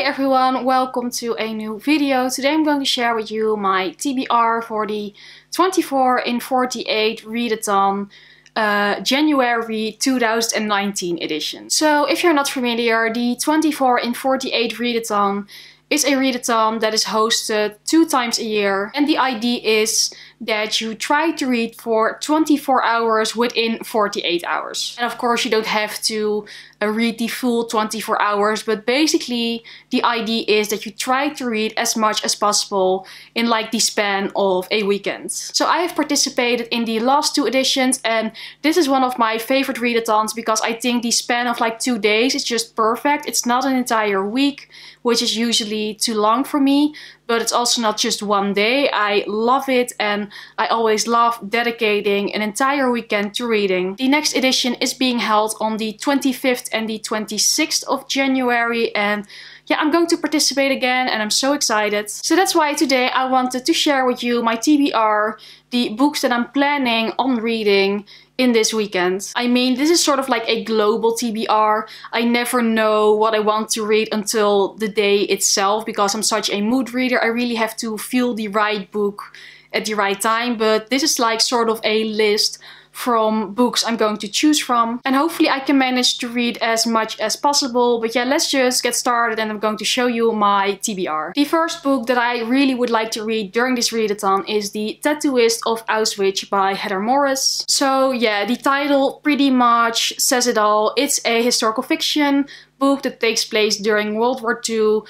everyone, welcome to a new video. Today I'm going to share with you my TBR for the 24 in 48 Readathon January 2019 edition. So if you're not familiar, the 24 in 48 Readathon is a readathon that is hosted 2 times a year, and the idea is that you try to read for 24 hours within 48 hours. And of course you don't have to read the full 24 hours, but basically the idea is that you try to read as much as possible in like the span of a weekend. So I have participated in the last 2 editions, and this is one of my favorite readathons because I think the span of like 2 days is just perfect. It's not an entire week, which is usually too long for me, but it's also not just one day. I love it, and I always love dedicating an entire weekend to reading. The next edition is being held on the 25th and the 26th of January, and yeah, I'm going to participate again and I'm so excited. So that's why today I wanted to share with you my TBR, the books that I'm planning on reading in this weekend. I mean, this is sort of like a global TBR. I never know what I want to read until the day itself because I'm such a mood reader. I really have to feel the right book at the right time, but this is like sort of a list from books I'm going to choose from, and hopefully I can manage to read as much as possible. But yeah, let's just get started and I'm going to show you my TBR. The first book that I really would like to read during this readathon is The Tattooist of Auschwitz by Heather Morris. So yeah, the title pretty much says it all. It's a historical fiction book that takes place during World War II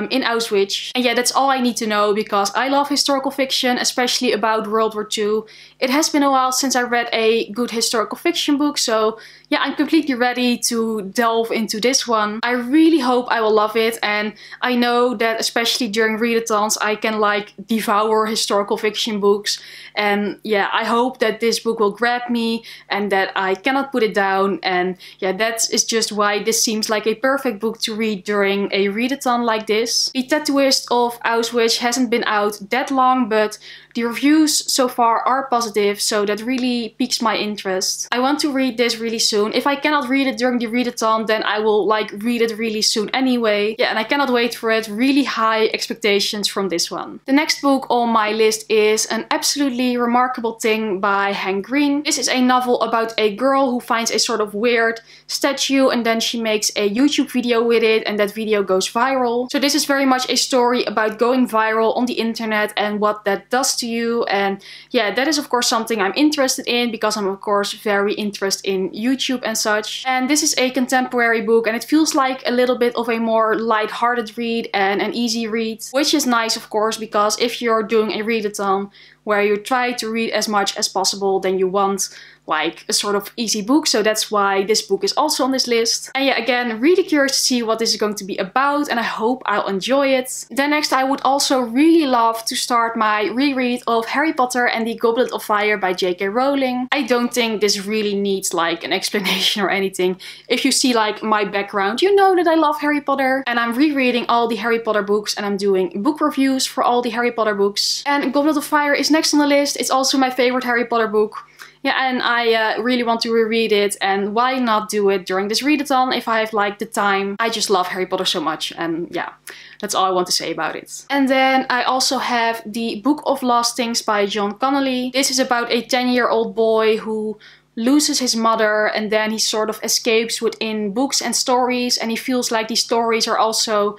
in Auschwitz. And yeah, that's all I need to know because I love historical fiction, especially about World War II. It has been a while since I read a good historical fiction book, so yeah, I'm completely ready to delve into this one. I really hope I will love it, and I know that especially during readathons I can like devour historical fiction books, and yeah, I hope that this book will grab me and that I cannot put it down. And yeah, that is just why this seems like a perfect book to read during a readathon like this. The Tattooist of Auschwitz hasn't been out that long, but the reviews so far are positive, so that really piques my interest. I want to read this really soon. If I cannot read it during the readathon, then I will like read it really soon anyway. Yeah, and I cannot wait for it. Really high expectations from this one. The next book on my list is An Absolutely Remarkable Thing by Hank Green. This is a novel about a girl who finds a sort of weird statue and then she makes a YouTube video with it, and that video goes viral. So this is very much a story about going viral on the internet and what that does to you. And yeah, that is of course something I'm interested in because I'm of course very interested in YouTube and such. And this is a contemporary book, and it feels like a little bit of a more light-hearted read and an easy read, which is nice of course, because if you're doing a readathon where you try to read as much as possible, then you want like a sort of easy book. So that's why this book is also on this list. And yeah, again, really curious to see what this is going to be about, and I hope I'll enjoy it. Then next, I would also really love to start my reread of Harry Potter and the Goblet of Fire by J.K. Rowling. I don't think this really needs like an explanation or anything. If you see like my background, you know that I love Harry Potter, and I'm rereading all the Harry Potter books and I'm doing book reviews for all the Harry Potter books. And Goblet of Fire is next on the list. It's also my favorite Harry Potter book. Yeah, and I really want to reread it, and why not do it during this readathon if I have like the time. I just love Harry Potter so much, and yeah, that's all I want to say about it. And then I also have The Book of Lost Things by John Connolly. This is about a 10-year-old boy who loses his mother, and then he sort of escapes within books and stories, and he feels like these stories are also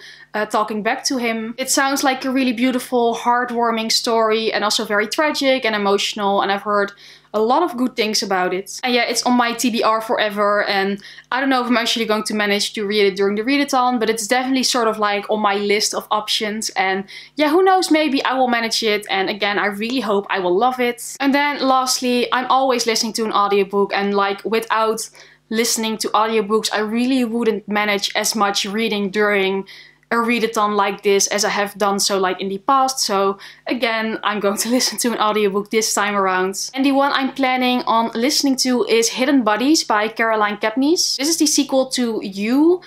talking back to him. It sounds like a really beautiful, heartwarming story, and also very tragic and emotional, and I've heard a lot of good things about it. And yeah, it's on my TBR forever, and I don't know if I'm actually going to manage to read it during the readathon, but it's definitely sort of like on my list of options. And yeah, who knows, maybe I will manage it, and again, I really hope I will love it. And then lastly, I'm always listening to an audiobook, and like without listening to audiobooks, I really wouldn't manage as much reading during a readathon like this as I have done so like in the past. So again, I'm going to listen to an audiobook this time around. And the one I'm planning on listening to is Hidden Bodies by Caroline Kepnes. This is the sequel to You,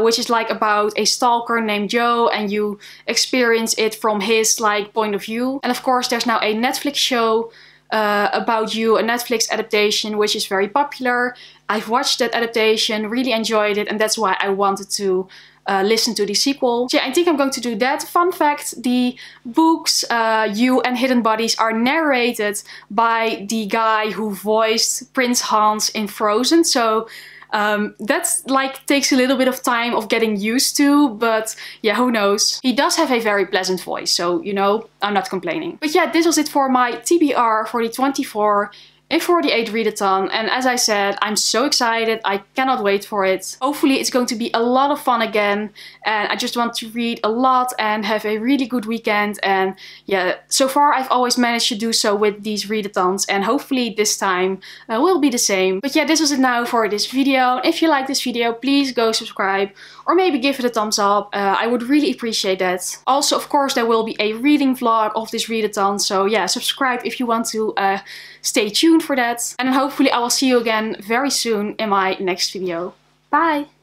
which is like about a stalker named Joe, and you experience it from his like point of view. And of course there's now a Netflix show about You, a Netflix adaptation, which is very popular. I've watched that adaptation, really enjoyed it, and that's why I wanted to listen to the sequel. So yeah, I think I'm going to do that. Fun fact, the books You and Hidden Bodies are narrated by the guy who voiced Prince Hans in Frozen. So that's like takes a little bit of time of getting used to, but yeah, who knows. He does have a very pleasant voice, so you know, I'm not complaining. But yeah, this was it for my TBR for the 24 in 48 readathon, and as I said, I'm so excited. I cannot wait for it. Hopefully it's going to be a lot of fun again, and I just want to read a lot and have a really good weekend. And yeah, so far I've always managed to do so with these readathons, and hopefully this time will be the same. But yeah, this was it now for this video. If you like this video, please go subscribe or maybe give it a thumbs up. I would really appreciate that. Also, of course, there will be a reading vlog of this readathon, so yeah, subscribe if you want to stay tuned for that. And then hopefully I will see you again very soon in my next video. Bye!